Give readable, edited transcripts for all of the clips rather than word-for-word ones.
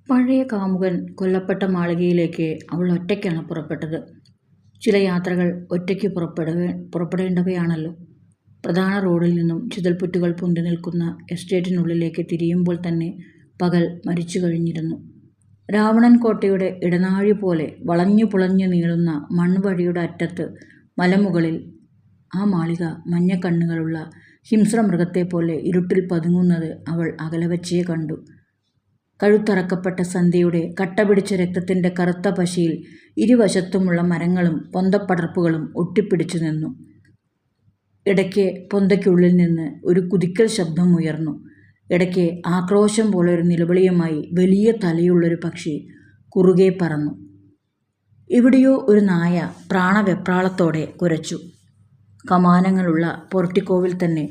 പഴയ കാമുകൻ കൊല്ലപ്പെട്ട മാളികയിലേക്ക് അവൾ ഒറ്റയ്ക്കാണ് പുറപ്പെട്ടത്. ചില യാത്രകൾ ഒറ്റയ്ക്ക് പുറപ്പെടേണ്ടവയാണല്ലോ. പ്രധാന റോഡിൽ നിന്നും ചിതൽപുറ്റുകൾ പൊന്തി നിൽക്കുന്ന എസ്റ്റേറ്റിനുള്ളിലേക്ക് തിരിയുമ്പോൾ തന്നെ പകൽ മരിച്ചു കഴിഞ്ഞിരുന്നു. രാവണൻ കോട്ടയുടെ ഇടനാഴി പോലെ വളഞ്ഞു പുളഞ്ഞു നീളുന്ന മൺവഴിയുടെ അറ്റത്ത് മലമുകളിൽ ആ മാളിക മഞ്ഞക്കണ്ണുകളുള്ള ഹിംസ്രമൃഗത്തെപ്പോലെ ഇരുട്ടിൽ പതുങ്ങുന്നത് അവൾ അകലെ വച്ചേ കണ്ടു. കഴുത്തറക്കപ്പെട്ട സന്ധ്യയുടെ കട്ടപിടിച്ച രക്തത്തിൻ്റെ കറുത്ത പശയിൽ ഇരുവശത്തുമുള്ള മരങ്ങളും പൊന്തപ്പടർപ്പുകളും ഒട്ടിപ്പിടിച്ചു നിന്നു. ഇടയ്ക്ക് പൊന്തയ്ക്കുള്ളിൽ നിന്ന് ഒരു കുതിക്കൽ ശബ്ദം ഉയർന്നു. ഇടയ്ക്ക് ആക്രോശം പോലെ ഒരു നിലവിളിയുമായി വലിയ തലയുള്ളൊരു പക്ഷി കുറുകെ പറന്നു. എവിടെയോ ഒരു നായ പ്രാണവെപ്രാളത്തോടെ കുരച്ചു. കമാനങ്ങളുള്ള പോർട്ടിക്കോവിൽ തന്നെ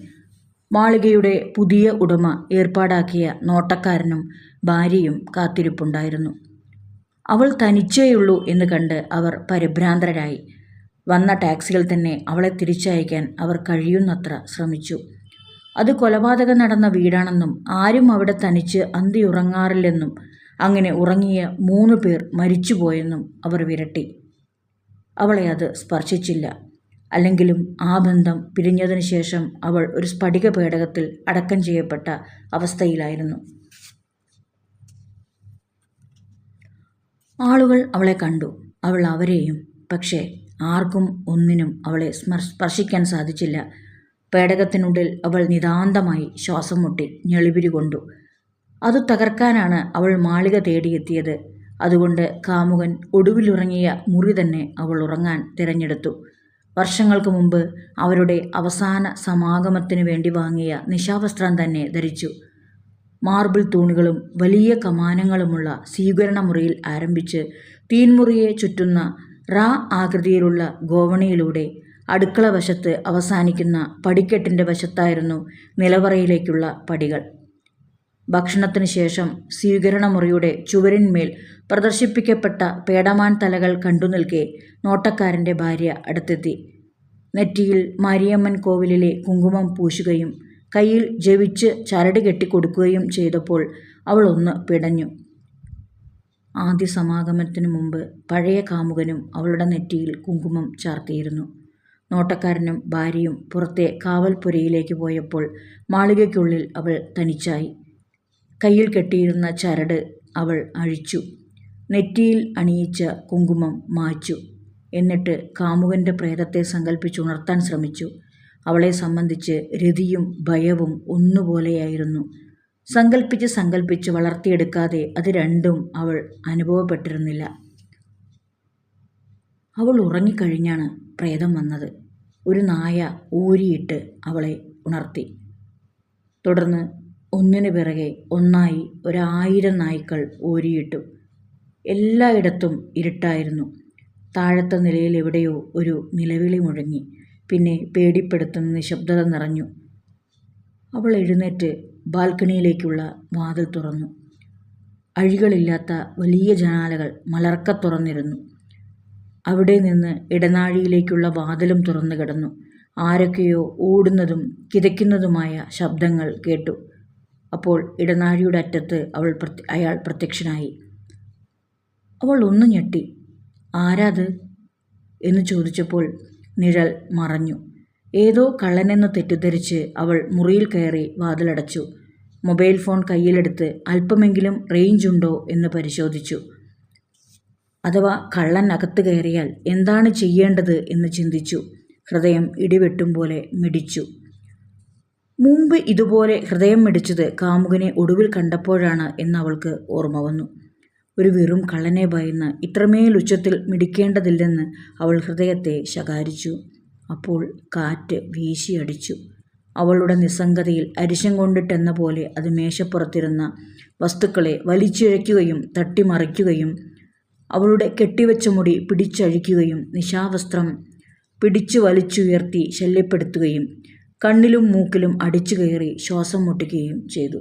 മാളികയുടെ പുതിയ ഉടമ ഏർപ്പാടാക്കിയ നോട്ടക്കാരനും ഭാര്യയും കാത്തിരിപ്പുണ്ടായിരുന്നു. അവൾ തനിച്ചേയുള്ളൂ എന്ന് കണ്ട് അവർ പരിഭ്രാന്തരായി. വന്ന ടാക്സികൾ തന്നെ അവളെ തിരിച്ചയക്കാൻ അവർ കഴിയുന്നത്ര ശ്രമിച്ചു. അത് കൊലപാതകം നടന്ന വീടാണെന്നും ആരും അവിടെ തനിച്ച് അന്തിയുറങ്ങാറില്ലെന്നും അങ്ങനെ ഉറങ്ങിയ 3 പേർ മരിച്ചുപോയെന്നും അവർ വിരട്ടി. അവളെ അത് സ്പർശിച്ചില്ല. അല്ലെങ്കിലും ആ ബന്ധം പിരിഞ്ഞതിനു ശേഷം അവൾ ഒരു സ്ഫടിക പേടകത്തിൽ അടക്കം ചെയ്യപ്പെട്ട അവസ്ഥയിലായിരുന്നു. ആളുകൾ അവളെ കണ്ടു, അവൾ അവരെയും. പക്ഷേ ആർക്കും ഒന്നിനും അവളെ സ്പർശിക്കാൻ സാധിച്ചില്ല. പേടകത്തിനുള്ളിൽ അവൾ നിതാന്തമായി ശ്വാസം മുട്ടി ഞെളിപിരി കൊണ്ടു. അത് തകർക്കാനാണ് അവൾ മാളിക തേടിയെത്തിയത്. അതുകൊണ്ട് കാമുകൻ ഒടുവിലുറങ്ങിയ മുറി തന്നെ അവൾ ഉറങ്ങാൻ തിരഞ്ഞെടുത്തു. വർഷങ്ങൾക്ക് മുമ്പ് അവരുടെ അവസാന സമാഗമത്തിനു വേണ്ടി വാങ്ങിയ നിശാവസ്ത്രം തന്നെ ധരിച്ചു. മാർബിൾ തൂണുകളും വലിയ കമാനങ്ങളുമുള്ള സ്വീകരണ മുറിയിൽ ആരംഭിച്ച് തീൻമുറിയെ ചുറ്റുന്ന ആകൃതിയിലുള്ള ഗോവണിയിലൂടെ അടുക്കള വശത്ത് അവസാനിക്കുന്ന പടിക്കെട്ടിൻ്റെ വശത്തായിരുന്നു നിലവറയിലേക്കുള്ള പടികൾ. ഭക്ഷണത്തിന് ശേഷം സ്വീകരണ മുറിയുടെ ചുവരിന്മേൽ പ്രദർശിപ്പിക്കപ്പെട്ട പേടമാൻ തലകൾ കണ്ടുനിൽക്കെ നോട്ടക്കാരൻ്റെ ഭാര്യ അടുത്തെത്തി. നെറ്റിയിൽ മാരിയമ്മൻ കോവിലിലെ കുങ്കുമം പൂശുകയും കയ്യിൽ ജപിച്ച് ചരട് കെട്ടിക്കൊടുക്കുകയും ചെയ്തപ്പോൾ അവൾ ഒന്ന് പിടഞ്ഞു. ആദ്യ സമാഗമത്തിനു മുമ്പ് പഴയ കാമുകനും അവളുടെ നെറ്റിയിൽ കുങ്കുമം ചാർത്തിയിരുന്നു. നോട്ടക്കാരനും ഭാര്യയും പുറത്തെ കാവൽപ്പുരയിലേക്ക് പോയപ്പോൾ മാളികയ്ക്കുള്ളിൽ അവൾ തനിച്ചായി. കയ്യിൽ കെട്ടിയിരുന്ന ചരട് അവൾ അഴിച്ചു. നെറ്റിയിൽ അണിയിച്ച കുങ്കുമം മായ്ച്ചു. എന്നിട്ട് കാമുകൻ്റെ പ്രേതത്തെ സങ്കല്പിച്ചുണർത്താൻ ശ്രമിച്ചു. അവളെ സംബന്ധിച്ച് രതിയും ഭയവും ഒന്നുപോലെയായിരുന്നു. സങ്കല്പിച്ച് വളർത്തിയെടുക്കാതെ അത് രണ്ടും അവൾ അനുഭവപ്പെട്ടിരുന്നില്ല. അവൾ ഉറങ്ങിക്കഴിഞ്ഞാണ് പ്രേതം വന്നത്. ഒരു നായ ഊരിയിട്ട് അവളെ ഉണർത്തി. തുടർന്ന് ഒന്നിനു പിറകെ ഒന്നായി 1000 നായ്ക്കൾ ഊരിയിട്ടു. എല്ലായിടത്തും ഇരുട്ടായിരുന്നു. താഴത്തെ നിലയിൽ എവിടെയോ ഒരു നിലവിളി മുഴങ്ങി. പിന്നെ പേടിപ്പെടുത്തുന്ന നിശബ്ദത നിറഞ്ഞു. അവൾ എഴുന്നേറ്റ് ബാൽക്കണിയിലേക്കുള്ള വാതിൽ തുറന്നു. അഴികളില്ലാത്ത വലിയ ജനാലകൾ മലർക്ക തുറന്നിരുന്നു. അവിടെ നിന്ന് ഇടനാഴിയിലേക്കുള്ള വാതിലും തുറന്നു കിടന്നു. ആരൊക്കെയോ ഓടുന്നതും കിതയ്ക്കുന്നതുമായ ശബ്ദങ്ങൾ കേട്ടു. അപ്പോൾ ഇടനാഴിയുടെ അറ്റത്ത് അയാൾ പ്രത്യക്ഷനായി. അവൾ ഒന്ന് ഞെട്ടി. ആരാത് എന്ന് ചോദിച്ചപ്പോൾ നിഴൽ മറഞ്ഞു. ഏതോ കള്ളനെന്ന് തെറ്റിദ്ധരിച്ച് അവൾ മുറിയിൽ കയറി വാതിലടച്ചു. മൊബൈൽ ഫോൺ കയ്യിലെടുത്ത് അല്പമെങ്കിലും റേഞ്ച് ഉണ്ടോ എന്ന് പരിശോധിച്ചു. അഥവാ കള്ളൻ അകത്ത് കയറിയാൽ എന്താണ് ചെയ്യേണ്ടത് എന്ന് ചിന്തിച്ചു. ഹൃദയം ഇടിവെട്ടും പോലെ മിടിച്ചു. മുമ്പ് ഇതുപോലെ ഹൃദയം മിടിച്ചത് കാമുകനെ ഒടുവിൽ കണ്ടപ്പോഴാണ് എന്ന് അവൾക്ക് ഓർമ്മ വന്നു. ഒരു വെറും കള്ളനെ ഭയന്ന് ഇത്രമേൽ ഉച്ചത്തിൽ മിടിക്കേണ്ടതില്ലെന്ന് അവൾ ഹൃദയത്തെ ശകാരിച്ചു. അപ്പോൾ കാറ്റ് വീശിയടിച്ചു. അവളുടെ നിസ്സംഗതയിൽ അരിശം കൊണ്ടിട്ടെന്ന പോലെ അത് മേശപ്പുറത്തിരുന്ന വസ്തുക്കളെ വലിച്ചിഴയ്ക്കുകയും തട്ടിമറിക്കുകയും അവളുടെ കെട്ടിവെച്ച മുടി പിടിച്ചഴിക്കുകയും നിശാവസ്ത്രം പിടിച്ചു വലിച്ചുയർത്തി ശല്യപ്പെടുത്തുകയും കണ്ണിലും മൂക്കിലും അടിച്ചു കയറി ശ്വാസം മുട്ടിക്കുകയും ചെയ്തു.